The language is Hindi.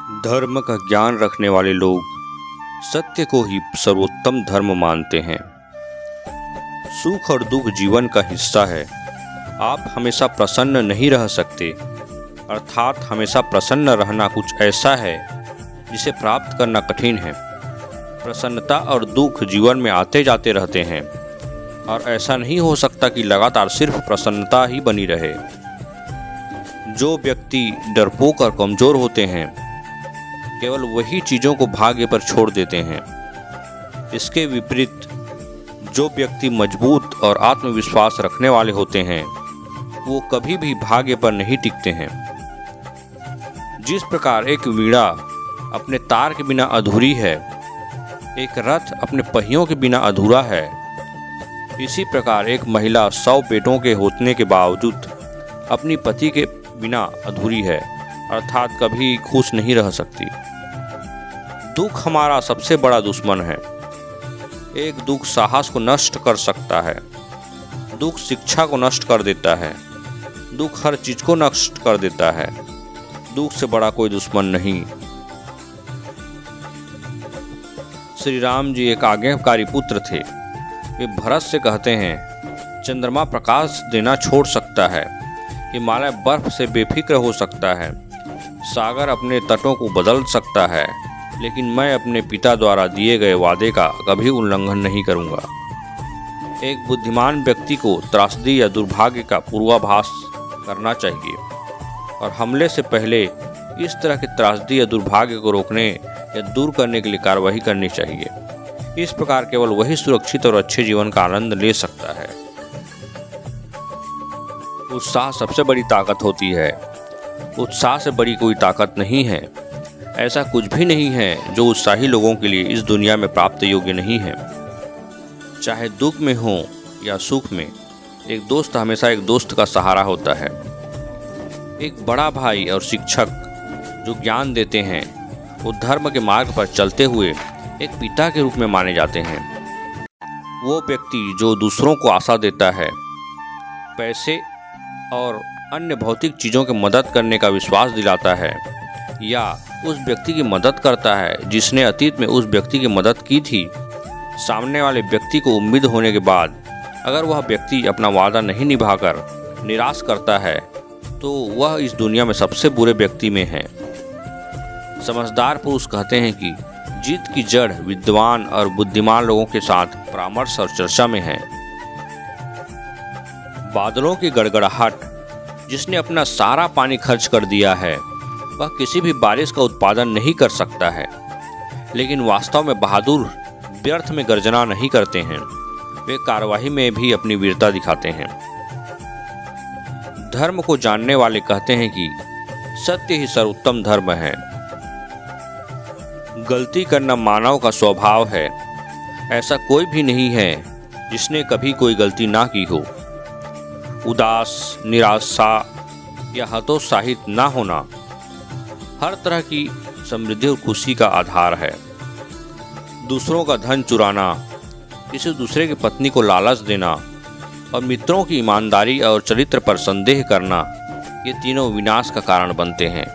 धर्म का ज्ञान रखने वाले लोग सत्य को ही सर्वोत्तम धर्म मानते हैं। सुख और दुख जीवन का हिस्सा है। आप हमेशा प्रसन्न नहीं रह सकते, अर्थात हमेशा प्रसन्न रहना कुछ ऐसा है जिसे प्राप्त करना कठिन है। प्रसन्नता और दुख जीवन में आते जाते रहते हैं और ऐसा नहीं हो सकता कि लगातार सिर्फ प्रसन्नता ही बनी रहे। जो व्यक्ति डरपोक और कमज़ोर होते हैं केवल वही चीज़ों को भाग्य पर छोड़ देते हैं। इसके विपरीत जो व्यक्ति मजबूत और आत्मविश्वास रखने वाले होते हैं वो कभी भी भाग्य पर नहीं टिकते हैं। जिस प्रकार एक वीणा अपने तार के बिना अधूरी है, एक रथ अपने पहियों के बिना अधूरा है, इसी प्रकार एक महिला 100 बेटों के होने के बावजूद अपनी पति के बिना अधूरी है, अर्थात कभी खुश नहीं रह सकती। दुख हमारा सबसे बड़ा दुश्मन है। एक दुख साहस को नष्ट कर सकता है, दुख शिक्षा को नष्ट कर देता है, दुख हर चीज को नष्ट कर देता है। दुख से बड़ा कोई दुश्मन नहीं। श्री राम जी एक आज्ञाकारी पुत्र थे। वे भरत से कहते हैं, चंद्रमा प्रकाश देना छोड़ सकता है, हिमालय बर्फ से बेफिक्र हो सकता है, सागर अपने तटों को बदल सकता है, लेकिन मैं अपने पिता द्वारा दिए गए वादे का कभी उल्लंघन नहीं करूंगा। एक बुद्धिमान व्यक्ति को त्रासदी या दुर्भाग्य का पूर्वाभास करना चाहिए और हमले से पहले इस तरह के त्रासदी या दुर्भाग्य को रोकने या दूर करने के लिए कार्रवाई करनी चाहिए। इस प्रकार केवल वही सुरक्षित और अच्छे जीवन का आनंद ले सकता है। उत्साह सबसे बड़ी ताकत होती है। उत्साह से बड़ी कोई ताकत नहीं है। ऐसा कुछ भी नहीं है जो उत्साही लोगों के लिए इस दुनिया में प्राप्त योग्य नहीं है। चाहे दुख में हो या सुख में, एक दोस्त हमेशा एक दोस्त का सहारा होता है। एक बड़ा भाई और शिक्षक जो ज्ञान देते हैं वो धर्म के मार्ग पर चलते हुए एक पिता के रूप में माने जाते हैं। वो व्यक्ति जो दूसरों को आशा देता है, पैसे और अन्य भौतिक चीज़ों की मदद करने का विश्वास दिलाता है, या उस व्यक्ति की मदद करता है जिसने अतीत में उस व्यक्ति की मदद की थी। सामने वाले व्यक्ति को उम्मीद होने के बाद अगर वह व्यक्ति अपना वादा नहीं निभाकर निराश करता है तो वह इस दुनिया में सबसे बुरे व्यक्ति में है। समझदार पुरुष कहते हैं कि जीत की जड़ विद्वान और बुद्धिमान लोगों के साथ परामर्श और चर्चा में है। बादलों की गड़गड़ाहट जिसने अपना सारा पानी खर्च कर दिया है वह किसी भी बारिश का उत्पादन नहीं कर सकता है, लेकिन वास्तव में बहादुर व्यर्थ में गर्जना नहीं करते हैं। वे कार्यवाही में भी अपनी वीरता दिखाते हैं। धर्म को जानने वाले कहते हैं कि सत्य ही सर्वोत्तम धर्म है। गलती करना मानव का स्वभाव है। ऐसा कोई भी नहीं है जिसने कभी कोई गलती ना की हो। उदास, निराशा या हतोत्साहित ना होना हर तरह की समृद्धि और खुशी का आधार है। दूसरों का धन चुराना, किसी दूसरे की पत्नी को लालच देना और मित्रों की ईमानदारी और चरित्र पर संदेह करना, ये तीनों विनाश का कारण बनते हैं।